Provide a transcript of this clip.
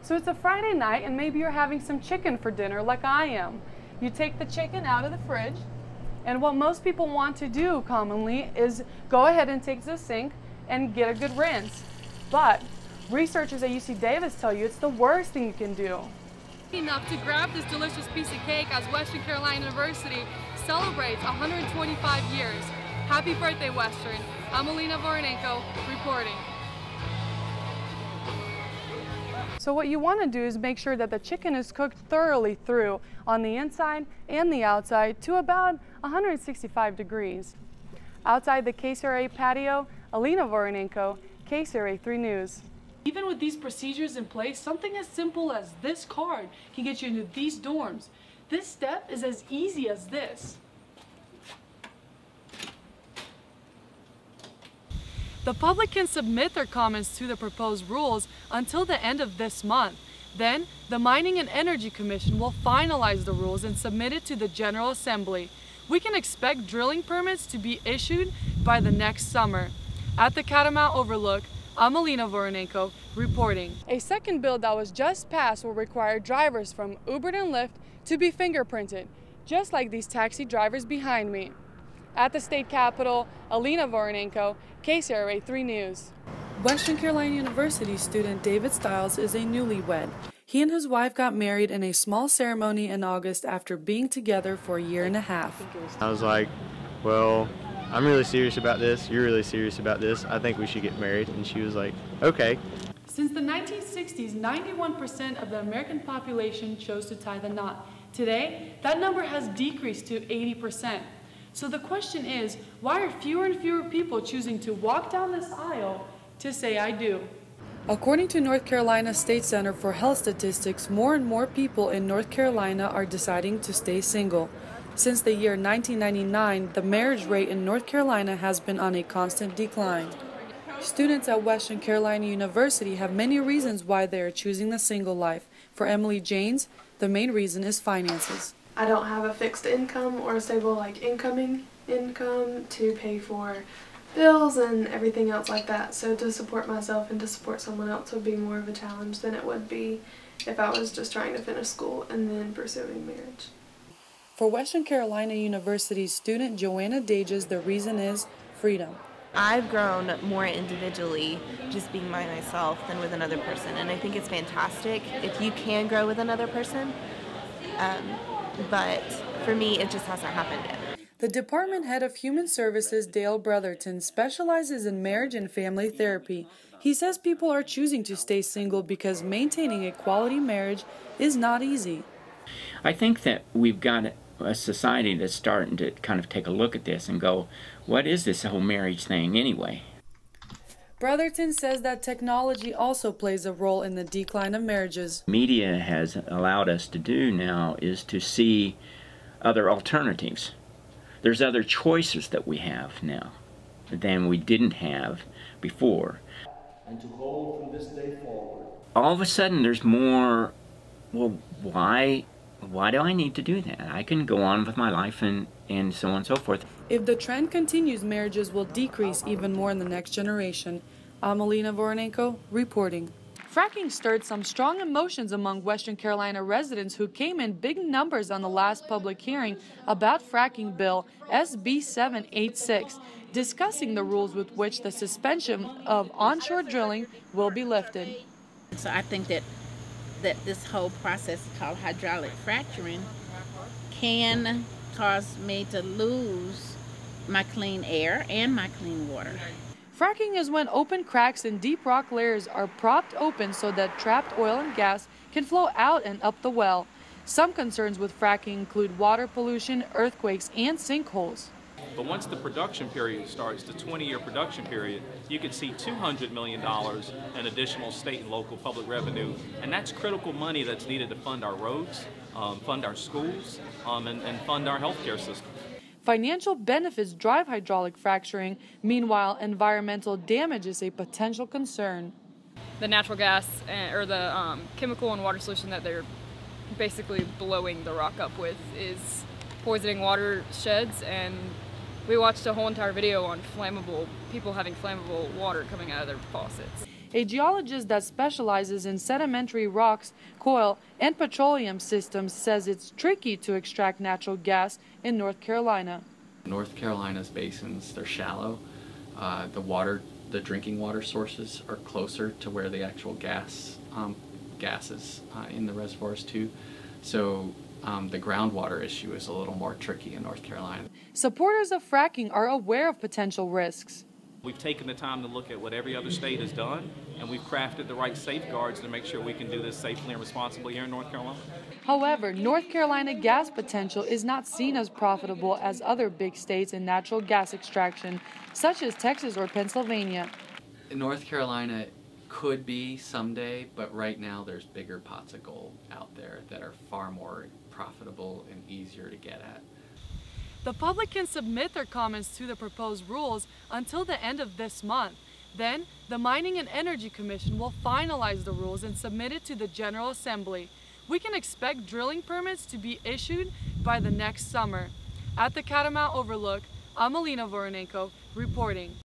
So it's a Friday night and maybe you're having some chicken for dinner like I am. You take the chicken out of the fridge, and what most people want to do commonly is go ahead and take to the sink and get a good rinse. But researchers at UC Davis tell you it's the worst thing you can do. Enough to grab this delicious piece of cake as Western Carolina University celebrates 125 years. Happy birthday, Western. I'm Alina Voronenko reporting. So what you want to do is make sure that the chicken is cooked thoroughly through on the inside and the outside to about 165 degrees. Outside the KCRA patio, Alina Voronenko, KCRA 3 News. Even with these procedures in place, something as simple as this card can get you into these dorms. This step is as easy as this. The public can submit their comments to the proposed rules until the end of this month. Then, the Mining and Energy Commission will finalize the rules and submit it to the General Assembly. We can expect drilling permits to be issued by the next summer. At the Catamount Overlook, I'm Alina Voronenko reporting. A second bill that was just passed will require drivers from Uber and Lyft to be fingerprinted, just like these taxi drivers behind me. At the state capitol, Alina Voronenko, KCRA 3 News. Western Carolina University student David Stiles is a newlywed. He and his wife got married in a small ceremony in August after being together for a year and a half. I was like, well, I'm really serious about this, you're really serious about this, I think we should get married. And she was like, okay. Since the 1960s, 91% of the American population chose to tie the knot. Today, that number has decreased to 80%. So the question is, why are fewer and fewer people choosing to walk down this aisle to say I do? According to North Carolina State Center for Health Statistics, more and more people in North Carolina are deciding to stay single. Since the year 1999, the marriage rate in North Carolina has been on a constant decline. Students at Western Carolina University have many reasons why they are choosing the single life. For Emily Janes, the main reason is finances. I don't have a fixed income or a stable incoming income to pay for bills and everything else like that. So to support myself and to support someone else would be more of a challenge than it would be if I was just trying to finish school and then pursuing marriage. For Western Carolina University student Joanna Dages, the reason is freedom. I've grown more individually just being by myself than with another person, and I think it's fantastic if you can grow with another person. But for me, it just hasn't happened yet. The Department Head of Human Services, Dale Brotherton, specializes in marriage and family therapy. He says people are choosing to stay single because maintaining a quality marriage is not easy. I think that we've got a society that's starting to kind of take a look at this and go, what is this whole marriage thing anyway? Brotherton says that technology also plays a role in the decline of marriages. Media has allowed us to do now is to see other alternatives. There's other choices that we have now than we didn't have before. And to hold from this day forward. All of a sudden there's more, well, why do I need to do that? I can go on with my life and so on and so forth. If the trend continues, marriages will decrease even more in the next generation. I'm Alina Voronenko reporting. Fracking stirred some strong emotions among Western Carolina residents who came in big numbers on the last public hearing about fracking bill SB 786, discussing the rules with which the suspension of onshore drilling will be lifted. So I think that this whole process called hydraulic fracturing can cause me to lose my clean air and my clean water. Fracking is when open cracks in deep rock layers are propped open so that trapped oil and gas can flow out and up the well. Some concerns with fracking include water pollution, earthquakes, and sinkholes. But once the production period starts, the 20-year production period, you can see $200 million in additional state and local public revenue, and that's critical money that's needed to fund our roads, fund our schools, and fund our healthcare system. Financial benefits drive hydraulic fracturing. Meanwhile, environmental damage is a potential concern. The natural gas or the chemical and water solution that they're basically blowing the rock up with is poisoning watersheds and We watched a whole entire video on people having flammable water coming out of their faucets. A geologist that specializes in sedimentary rocks, coal, and petroleum systems says it's tricky to extract natural gas in North Carolina. North Carolina's basins, they're shallow. The drinking water sources are closer to where the actual gas is in the reservoirs too. So the groundwater issue is a little more tricky in North Carolina. Supporters of fracking are aware of potential risks. We've taken the time to look at what every other state has done, and we've crafted the right safeguards to make sure we can do this safely and responsibly here in North Carolina. However, North Carolina gas potential is not seen as profitable as other big states in natural gas extraction, such as Texas or Pennsylvania. North Carolina could be someday, but right now there's bigger pots of gold out there that are far more profitable and easier to get at. The public can submit their comments to the proposed rules until the end of this month. Then, the Mining and Energy Commission will finalize the rules and submit it to the General Assembly. We can expect drilling permits to be issued by the next summer. At the Catamount Overlook, I'm Alina Voronenko reporting.